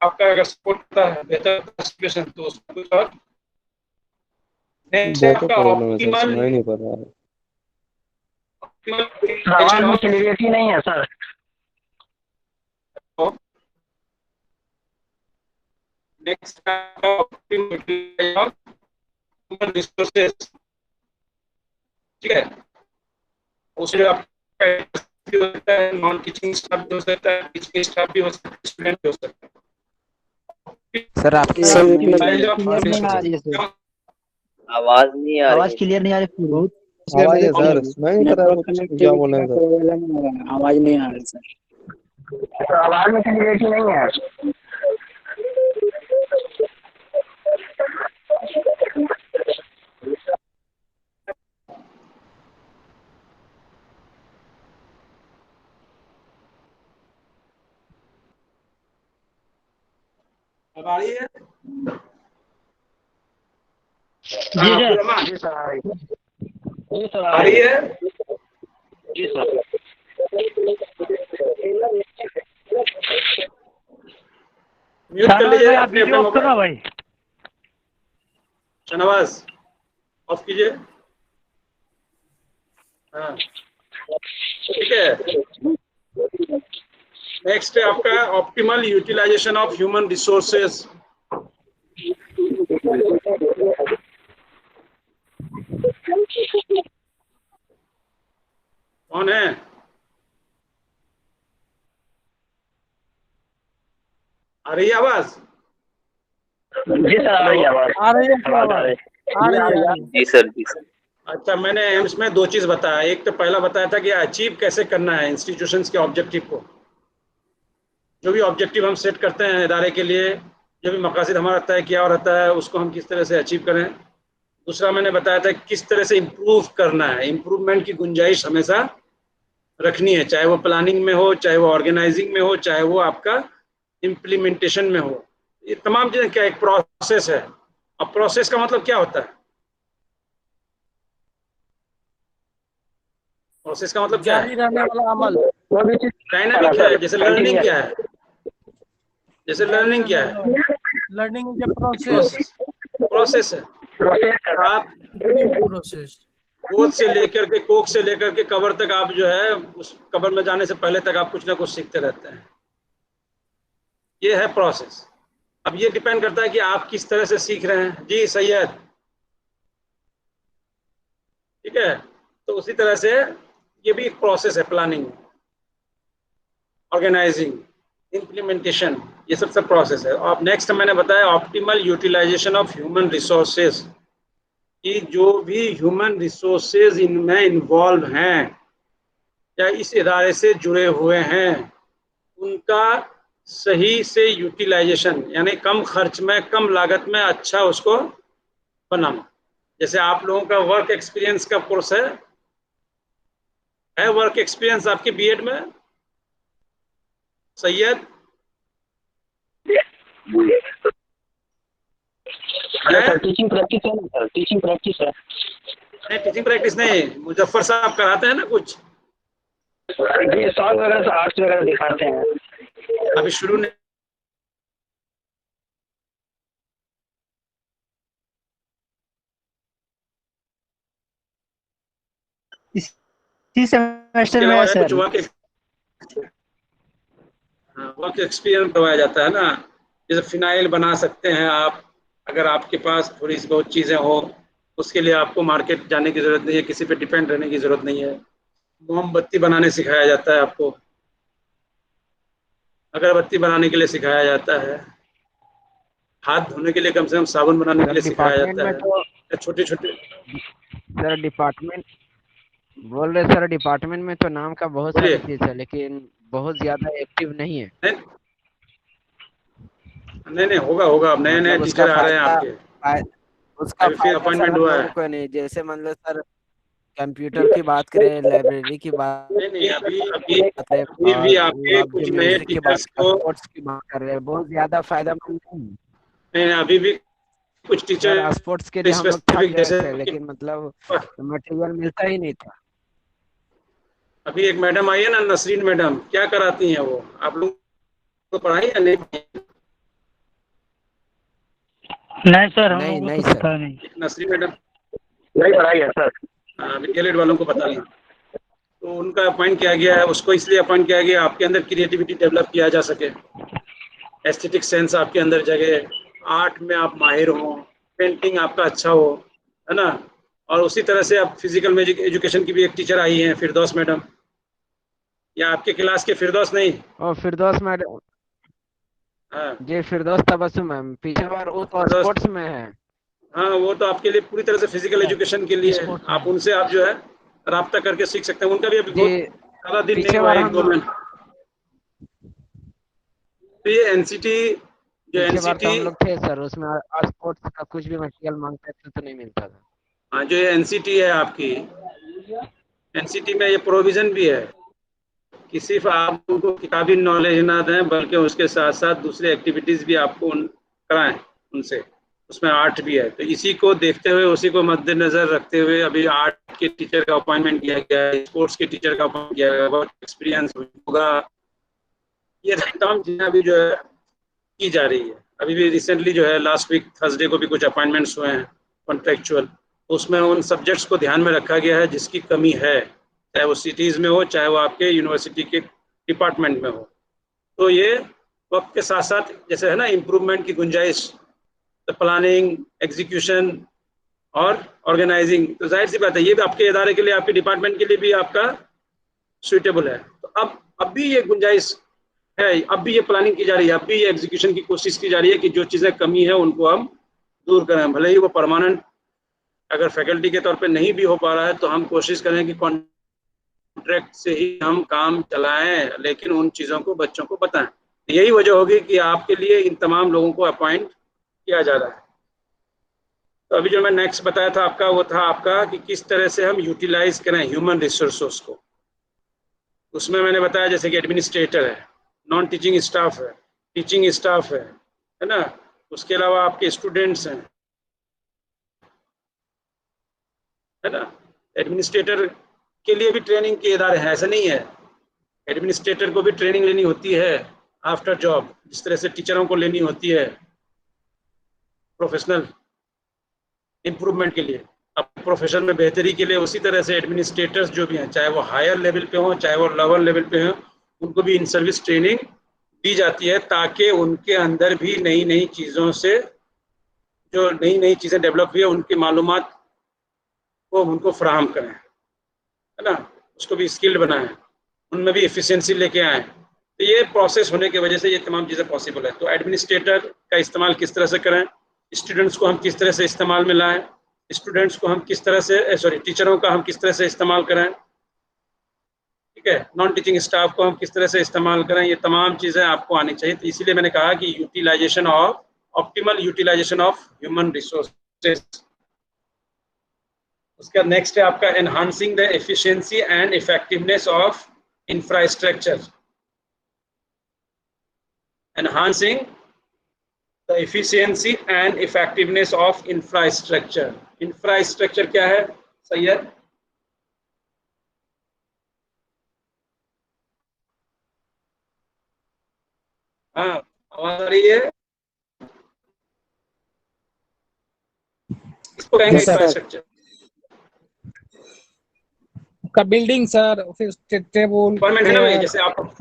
आपका अगर सपोर्ट करता है बेहतर सिचुएशन तो उसमें कुछ और नहीं पड़ रहा है, आवाज में क्लियरिटी नहीं है सर। नेक्स्ट रिसोर्सेज, ठीक है, उसमें आपका हो सकता है, नॉन टीचिंग स्टाफ भी हो सकता है, टीचिंग स्टाफ भी हो सकता है, स्टूडेंट भी हो सकता है। सर आपकी आवाज नहीं आ आवाज रही, क्लियर नहीं आ रही। आवाज है सर, सुनाई नहीं पड़ रहा है क्या बोल रहे हैं सर। आवाज नहीं आ रही सर। आवाज में क्लियरिटी नहीं है। अब आ रही है? जी हाँ, सर। अब्दुर्रहमान, जी सर, आ रही है। जी सर, आ रही है? जी सर। म्यूट कर शाहनवाज लीजिए भाई आप अपने वीडियो अपने ऑफ करो मोबाइल। भाई। शाहनवाज ऑफ कीजिए। हाँ, ठीक है। नेक्स्ट है आपका optimal utilisation of human resources. कौन है? आ रही है आवाज? जी सर, आ रही है आवाज। आ रही है आवाज आ रही है। जी सर, जी सर। अच्छा, मैंने एम्स में दो चीज बताया। एक तो पहला बताया था कि अचीव कैसे करना है इंस्टीट्यूशंस के ऑब्जेक्टिव को। जो भी ऑब्जेक्टिव हम सेट करते हैं इदारे के लिए, जो भी मकासद हमारा तय किया हुआ रहता है, उसको हम किस तरह से अचीव करें। दूसरा मैंने बताया था किस तरह से इम्प्रूव करना है। इम्प्रूवमेंट की गुंजाइश हमेशा रखनी है, चाहे वो प्लानिंग में हो, चाहे वो ऑर्गेनाइजिंग में हो, चाहे वो आपका इम्प्लीमेंटेशन में हो। ये तमाम चीजें क्या एक प्रोसेस है। अब प्रोसेस का मतलब क्या होता है? प्रोसेस का मतलब क्या है? जारी रहने वाला अमल। डायनामिक है। जैसे लर्निंग क्या है? जैसे जारी लर्निंग क्या रहने है? वाला learning is a process. Process है। आप प्रोसेस। गोद से लेकर के, कोख से लेकर के कबर तक, आप जो है उस कबर में जाने से पहले तक आप कुछ ना कुछ सीखते रहते हैं। ये है प्रोसेस। अब ये डिपेंड करता है कि आप किस तरह से सीख रहे हैं। जी सैयद, ठीक है। तो उसी तरह से ये भी एक प्रोसेस है। प्लानिंग, ऑर्गेनाइजिंग, इम्प्लीमेंटेशन, ये सब प्रोसेस है। अब नेक्स्ट मैंने बताया optimal utilisation of human resources, कि जो भी ह्यूमन रिसोर्सेज इनमें इन्वॉल्व हैं या इस इदारे से जुड़े हुए हैं, उनका सही से यूटिलाइजेशन, यानी कम खर्च में, कम लागत में अच्छा उसको बनाना। जैसे आप लोगों का वर्क एक्सपीरियंस का कोर्स है वर्क एक्सपीरियंस आपके बीएड में सैयद? सर टीचिंग प्रैक्टिस है ना सर, टीचिंग प्रैक्टिस है। नहीं, टीचिंग प्रैक्टिस नहीं, मुजफ्फर साहब कराते हैं ना कुछ। जी, सॉन्ग वगैरह, आर्ट्स वगैरह दिखाते हैं। अभी शुरू नहीं। इसी सेमेस्टर में है कुछ सर। वर्क एक्सपीरियंस करवाया जाता है ना। जैसे फिनाइल बना सकते हैं आप, अगर आपके पास थोड़ी सी बहुत चीज़ें हो, उसके लिए आपको मार्केट जाने की ज़रूरत नहीं है, किसी पे डिपेंड रहने की ज़रूरत नहीं है। मोमबत्ती बनाने सिखाया जाता है आपको, अगरबत्ती बनाने के लिए सिखाया जाता है, हाथ धोने के लिए कम से कम साबुन बनाने के लिए सिखाया जाता है। छोटे छोटे सर डिपार्टमेंट बोल रहे सर, डिपार्टमेंट में तो नाम का बहुत सारी चीज है, लेकिन बहुत ज्यादा एक्टिव नहीं है। नहीं होगा। अब नए नए टीचर आ रहे हैं आपके, उसका फिर अपॉइंटमेंट हुआ है। कोई नहीं, जैसे मान लो सर कंप्यूटर की बात करें, लाइब्रेरी की बात, नहीं अभी भी आपके कुछ नए टीचर्स को की बात कर रहे हैं, बहुत ज्यादा फायदेमंद नहीं। अभी भी कुछ टीचर स्पोर्ट्स के लिए हम लोग थक गए थे, लेकिन मतलब मटेरियल मिलता ही नहीं था। अभी एक मैडम आई है ना, नसरीन मैडम, क्या कराती हैं वो? आप लोग को पढ़ाई या नहीं? नहीं सर, हम नहीं लोगों नहीं को सर, पता नहीं। नसरीन मैडम नहीं पढ़ाई है सर। विद्यालय वालों को बता लें। तो उनका अपॉइंट किया गया है, उसको इसलिए अपॉइंट किया गया आपके अंदर क्रिएटिविटी डेवलप किया जा सके, एस्थेटिक सेंस आपके अंदर जगे, आर्ट में आप माहिर हो, पेंटिंग आपका अच्छा हो, है ना। और उसी तरह से अब फिजिकल एजुकेशन की भी एक टीचर आई हैं, फिरदौस मैडम। या आपके क्लास के फिरदौस नहीं? और फिरदौस मैडम, हाँ जी फिरदौस तबस्सुम मैम, पीछे बार वो तो स्पोर्ट्स में है। हाँ, वो तो आपके लिए पूरी तरह से फिजिकल एजुकेशन के लिए है। आप उनसे आप जो है राब्ता करके सीख सकते हैं। उनका भी अभी बहुत ज़्यादा दिन नहीं हुआ, 1-2 महीने। तो ये एनसीटी जो एनसीटी हम लोग थे सर, उसमें स्पोर्ट्स का कुछ भी मटेरियल मांगते थे तो नहीं मिलता था। हाँ, जो ये एनसीटी है आपकी, एनसीटी में ये प्रोविजन भी है कि सिर्फ आप उनको किताबी नॉलेज ना दें, बल्कि उसके साथ साथ दूसरी एक्टिविटीज़ भी आपको कराएं उनसे, उसमें आर्ट भी है। तो इसी को देखते हुए, उसी को मद्देनजर रखते हुए अभी आर्ट के टीचर का अपॉइंटमेंट किया गया है, स्पोर्ट्स के टीचर का अपॉइंटमेंट किया गया है, बहुत एक्सपीरियंस होगा। ये तमाम चीज़ें अभी जो है की जा रही है। अभी भी रिसेंटली जो है लास्ट वीक थर्सडे को भी कुछ अपॉइंटमेंट्स हुए हैं कॉन्ट्रेक्चुअल, तो उसमें उन सब्जेक्ट्स को ध्यान में रखा गया है जिसकी कमी है, चाहे वो सिटीज़ में हो, चाहे वो आपके यूनिवर्सिटी के डिपार्टमेंट में हो। तो ये वक्त के साथ साथ जैसे है ना इम्प्रूवमेंट की गुंजाइश, तो प्लानिंग, एग्जीक्यूशन और ऑर्गेनाइजिंग, तो जाहिर सी बात है ये भी आपके इदारे के लिए, आपके डिपार्टमेंट के लिए भी आपका सुइटेबल है। तो अब भी ये गुंजाइश है, अब भी ये प्लानिंग की जा रही है, अब भी ये एग्जीक्यूशन की कोशिश की जा रही है कि जो चीज़ें कमी है उनको हम दूर करें। भले ही वो परमानेंट अगर फैकल्टी के तौर पे नहीं भी हो पा रहा है तो हम कोशिश करें कि कॉन्ट्रैक्ट से ही हम काम चलाएं, लेकिन उन चीज़ों को बच्चों को बताएं। यही वजह होगी कि आपके लिए इन तमाम लोगों को अपॉइंट किया जा रहा है। तो अभी जो मैं नेक्स्ट बताया था आपका, वो था आपका कि किस तरह से हम यूटिलाइज करें ह्यूमन रिसोर्सेस को। उसमें मैंने बताया जैसे कि एडमिनिस्ट्रेटर है, नॉन टीचिंग स्टाफ है, टीचिंग स्टाफ है ना, उसके अलावा आपके स्टूडेंट्स हैं, है ना। एडमिनिस्ट्रेटर के लिए भी ट्रेनिंग के इदारे हैं, ऐसा नहीं है। एडमिनिस्ट्रेटर को भी ट्रेनिंग लेनी होती है आफ्टर जॉब, जिस तरह से टीचरों को लेनी होती है प्रोफेशनल इम्प्रूवमेंट के लिए, अब प्रोफेशन में बेहतरी के लिए, उसी तरह से एडमिनिस्ट्रेटर्स जो भी हैं, चाहे वो हायर लेवल पे हों, चाहे वो लोअर लेवल पे हों, उनको भी इन सर्विस ट्रेनिंग दी जाती है ताकि उनके अंदर भी नई नई चीज़ों से, जो नई नई चीज़ें डेवलप हुई है, उनकी मालूमात को उनको फराहम करें, है ना, उसको भी स्किल्ड बनाएं, उनमें भी एफिशिएंसी लेके आएँ। तो ये प्रोसेस होने की वजह से ये तमाम चीज़ें पॉसिबल है। तो एडमिनिस्ट्रेटर का इस्तेमाल किस तरह से करें, स्टूडेंट्स को हम किस तरह से इस्तेमाल में लाएं, स्टूडेंट्स को हम किस तरह से टीचरों का हम किस तरह से इस्तेमाल करें, ठीक है, नॉन टीचिंग स्टाफ को हम किस तरह से इस्तेमाल करें, ये तमाम चीज़ें आपको आनी चाहिए। तो इसीलिए मैंने कहा कि utilisation of, optimal utilisation of human resources. उसका नेक्स्ट है आपका enhancing the efficiency and effectiveness of infrastructure. Enhancing the efficiency and effectiveness of infrastructure. Infrastructure क्या है सैयद? हाँ, आवाज आ रही है? इसको कहेंगे इंफ्रास्ट्रक्चर का building sir, office table, government है ना भाई, जैसे आप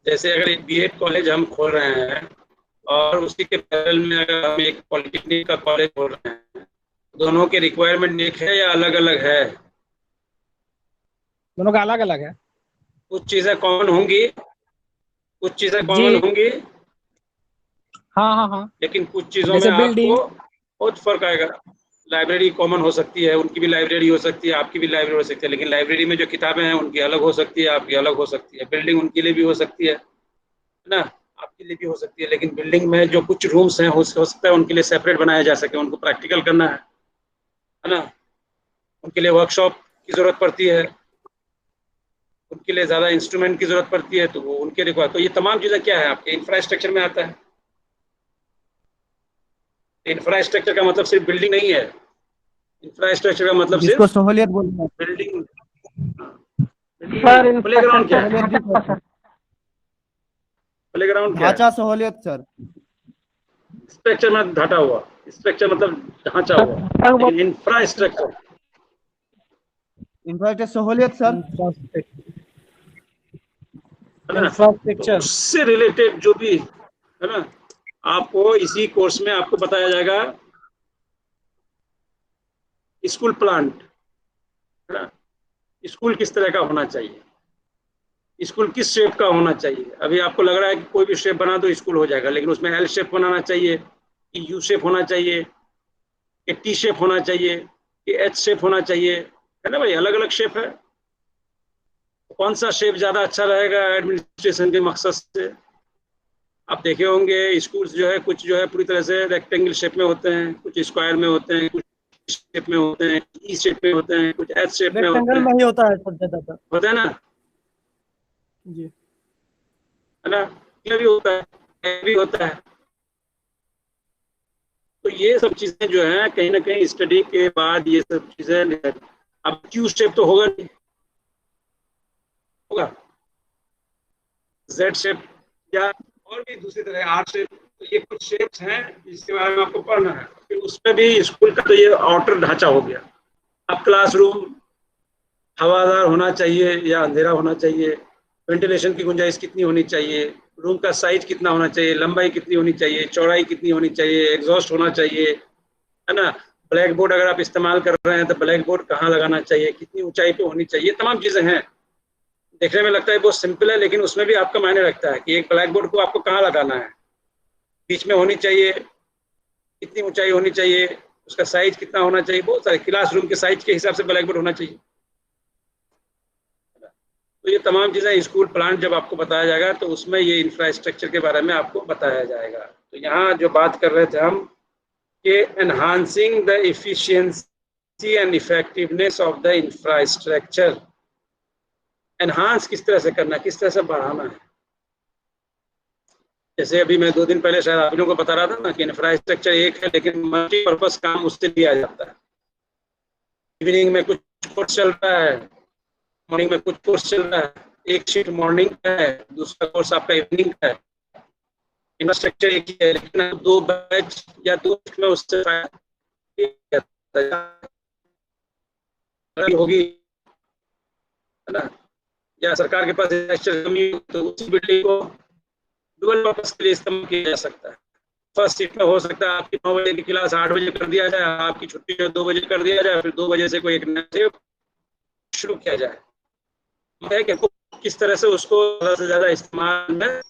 जैसे अगर एक बीएड कॉलेज हम खोल रहे हैं और उसी के पैरेलल में अगर हम एक पॉलिटेक्निक का कॉलेज खोल रहे हैं, दोनों के रिक्वायरमेंट एक है या अलग अलग है? दोनों का अलग अलग है। कुछ चीजें कॉमन होंगी, कुछ चीजें कॉमन होंगी, हाँ हाँ हाँ, लेकिन कुछ चीजों में आपको बहुत फर्क आएगा। लाइब्रेरी कॉमन हो सकती है, उनकी भी लाइब्रेरी हो सकती है, आपकी भी लाइब्रेरी हो सकती है, लेकिन लाइब्रेरी में जो किताबें हैं उनकी अलग हो सकती है, आपकी अलग हो सकती है। बिल्डिंग उनके लिए भी हो सकती है ना, आपके लिए भी हो सकती है, लेकिन बिल्डिंग में जो कुछ रूम्स हैं हो सकता है उनके लिए सेपरेट बनाया जा सके, उनको प्रैक्टिकल करना है ना, उनके लिए वर्कशॉप की ज़रूरत पड़ती है, उनके लिए ज़्यादा इंस्ट्रूमेंट की ज़रूरत पड़ती है, तो वो उनके रिक्वायर। तो ये तमाम चीज़ें क्या है आपके इंफ्रास्ट्रक्चर में आता है। इंफ्रास्ट्रक्चर का मतलब सिर्फ बिल्डिंग नहीं है, इंफ्रास्ट्रक्चर का मतलब सिर्फ सहूलियत बोलते हैं। बिल्डिंग। प्लेग्राउंड क्या है? प्लेग्राउंड क्या है? ढांचा सहूलियत सर। स्ट्रक्चर में ढाटा हुआ, स्ट्रक्चर मतलब ढांचा हुआ, लेकिन इंफ्रास्ट्रक्चर सहूलियत सर। इंफ्रास्ट्रक्चर उससे रिलेटेड जो भी है ना, आपको इसी कोर्स में आपको बताया जाएगा। स्कूल प्लांट है ना, स्कूल किस तरह का होना चाहिए, स्कूल किस शेप का होना चाहिए। अभी आपको लग रहा है कि कोई भी शेप बना दो स्कूल हो जाएगा, लेकिन उसमें एल शेप बनाना चाहिए कि यू शेप होना चाहिए कि टी शेप होना चाहिए कि एच शेप होना चाहिए, है ना भाई, अलग अलग शेप है। कौन सा शेप ज़्यादा अच्छा रहेगा एडमिनिस्ट्रेशन के मकसद से? आप देखे होंगे स्कूल्स जो है कुछ जो है पूरी तरह से रेक्टेंगल शेप में होते हैं, कुछ स्क्वायर में होते हैं, कुछ शेप में होते हैं, ई शेप में होते हैं, कुछ एच शेप में होते हैं, में ही होता है सब ज्यादातर, होता है ना जी। है ना, भी होता है, भी होता है। तो ये सब चीजें जो है कहीं ना कहीं स्टडी के बाद ये सब चीजें, अब क्यू शेप तो होगा नहीं, होगा जेड शेप या और भी दूसरी तरह आर शेप। तो ये कुछ शेप्स हैं जिसके बारे में आपको पढ़ना है। फिर उसमें भी स्कूल का तो ये आउटर ढांचा हो गया। अब क्लासरूम हवादार होना चाहिए या अंधेरा होना चाहिए, वेंटिलेशन की गुंजाइश कितनी होनी चाहिए, रूम का साइज कितना होना चाहिए, लंबाई कितनी होनी चाहिए, चौड़ाई कितनी होनी चाहिए, एग्जॉस्ट होना चाहिए, है ना, ब्लैक बोर्ड अगर आप इस्तेमाल कर रहे हैं तो ब्लैक बोर्ड कहाँ लगाना चाहिए, कितनी ऊंचाई पे होनी चाहिए, तमाम चीज़ें हैं। देखने में लगता है बहुत सिंपल है, लेकिन उसमें भी आपका मायने रखता है कि एक ब्लैक बोर्ड को आपको कहाँ लगाना है, बीच में होनी चाहिए, कितनी ऊंचाई होनी चाहिए, उसका साइज कितना होना चाहिए, बहुत सारे क्लासरूम के साइज के हिसाब से ब्लैक बोर्ड होना चाहिए। तो ये तमाम चीज़ें स्कूल प्लान जब आपको बताया जाएगा तो उसमें ये इंफ्रास्ट्रक्चर के बारे में आपको बताया जाएगा। तो यहाँ जो बात कर रहे थे हम कि enhancing the efficiency and effectiveness of the infrastructure. Enhance किस तरह से करना है, किस तरह से बढ़ाना है। जैसे अभी मैं 2 दिन पहले शायद आप लोगों को बता रहा था ना कि इंफ्रास्ट्रक्चर एक है लेकिन मल्टीपर्पज काम उससे लिया जाता है। इवनिंग में कुछ कोर्स चल रहा है, मॉर्निंग में कुछ कोर्स चल रहा है, एक शिफ्ट मॉर्निंग का है, दूसरा कोर्स आपका इवनिंग का है। इंफ्रास्ट्रक्चर एक ही है लेकिन 2 बैच या 2 शिफ्ट में उससे होगी, है ना, या सरकार के पास इंफ्रास्ट्रक्चर कमी तो उसी बिल्डिंग को डुअल पर्पस के लिए इस्तेमाल किया जा सकता है। फर्स्ट शिफ्ट में हो सकता है आपकी 9 बजे की क्लास 8 बजे कर दिया जाए, आपकी छुट्टी जो 2 बजे कर दिया जाए, फिर 2 बजे से कोई एक नया शिफ्ट शुरू किया जाए। है कि किस तरह से उसको ज़्यादा से ज़्यादा इस्तेमाल में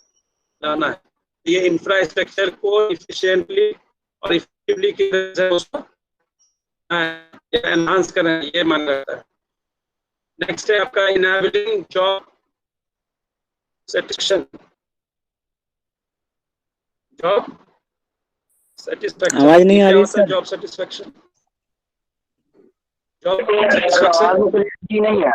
लाना है। ये इंफ्रास्ट्रक्चर को इफिशिएंटली और इफेक्टिवली की तरह से उसको एनहांस करें, ये मान रहता है। नेक्स्ट है आपका enabling job satisfaction. Job satisfaction आवाज नहीं आ रही sir. Job satisfaction, job satisfaction नहीं है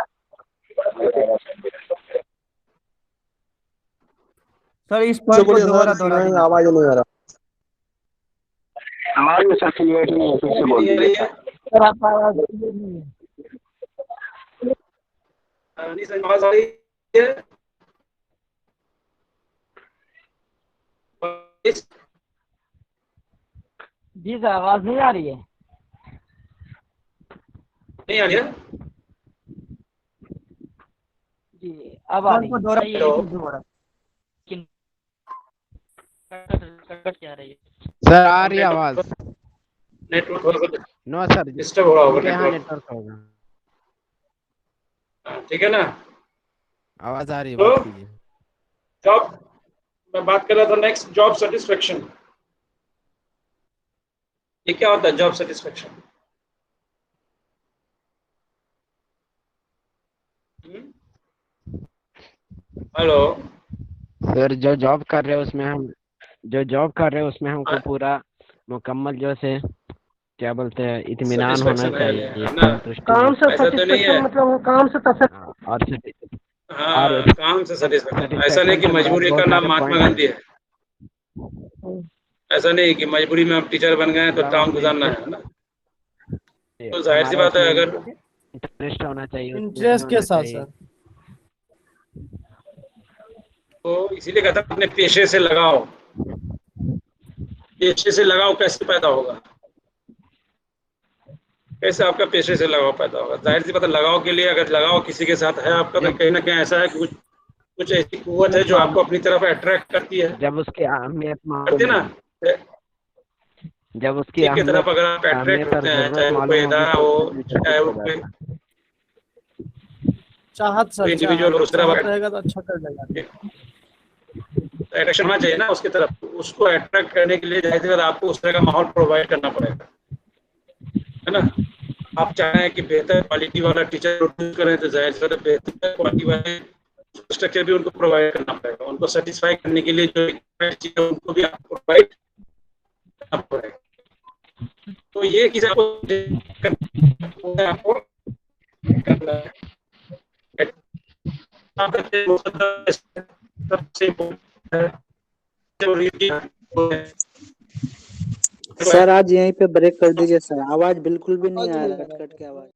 सर, इस पॉइंट को दोबारा दोहरा दीजिए। आवाज नहीं आ रहा। हमारे में सर क्लियर नहीं है, फिर से बोल दीजिए सर। आपका आवाज नहीं है। नहीं सर, आवाज आ रही है। जी सर, आवाज नहीं आ रही है। नहीं आ रही है जी, अब आ रही को दोहरा है। दोबारा। कट क्या रही है सर? आ रही है आवाज? नेटवर्क थोड़ा सा नो सर, डिस्टर्ब हो रहा होगा यहाँ नेटवर्क। नेटवर्क होगा। ठीक है ना। आवाज आ रही है, तो बात कीजिए। जॉब, मैं बात कर रहा था नेक्स्ट, जॉब सेटिस्फेक्शन। ये क्या होता है जॉब सेटिस्फेक्शन? हेलो सर, जो जॉब कर रहे हैं उसमें हमको पूरा मुकम्मल जो से क्या बोलते हैं इत्मीनान होना Satisfaction है, चाहिए, है ना? संतुष्टि। काम से ऐसा तो नहीं है। मतलब काम से और हाँ, काम से सेटिस्फेक्शन। ऐसा नहीं कि मजबूरी का नाम महात्मा गांधी है। ऐसा नहीं कि मजबूरी में हम टीचर बन गए तो काम गुजारना है ना। तो जाहिर सी बात है, अगर इंटरेस्ट होना चाहिए, इंटरेस्ट के साथ सर। तो इसीलिए कहता हूं अपने पेशे से लगाओ। पेशे से लगाओ कैसे पैदा होगा? कैसे आपका पेशे से लगाव पैदा होगा? जाहिर सी बात है, लगाव के लिए अगर लगाव किसी के साथ है आपका तो कहीं ना कहीं ऐसा है कि कुछ ऐसी कुव्वत है जो आपको अपनी तरफ अट्रैक्ट करती है। जब उसकी अहमियत करती है ना, जब उसकी की तरफ अगर आप अट्रैक्ट होते हैं, चाहे वो कोई इदारा हो, चाहे वो कोई चाहत सर, इंडिविजुअल हो, उस तरफ रहेगा तो अच्छा कर लेगा। अट्रैक्शन होना चाहिए ना उसकी तरफ। उसको अट्रैक्ट करने के लिए जाहिर सी बात आपको उस तरह का माहौल प्रोवाइड करना पड़ेगा, है ना। आप चाहें कि बेहतर क्वालिटी वाला टीचर प्रोड्यूस करें तो जाहिर सी बात है बेहतर क्वालिटी वाले स्ट्रक्चर भी उनको प्रोवाइड करना पड़ेगा। उनको सेटिस्फाई करने के लिए जो चीजें उनको भी आपको प्रोवाइड करना पड़ेगा। तो ये किसी आपको करना है। सबसे सर आज यहीं पे ब्रेक कर दीजिए सर, आवाज बिल्कुल भी नहीं आ रहा, कट कट के आवाज।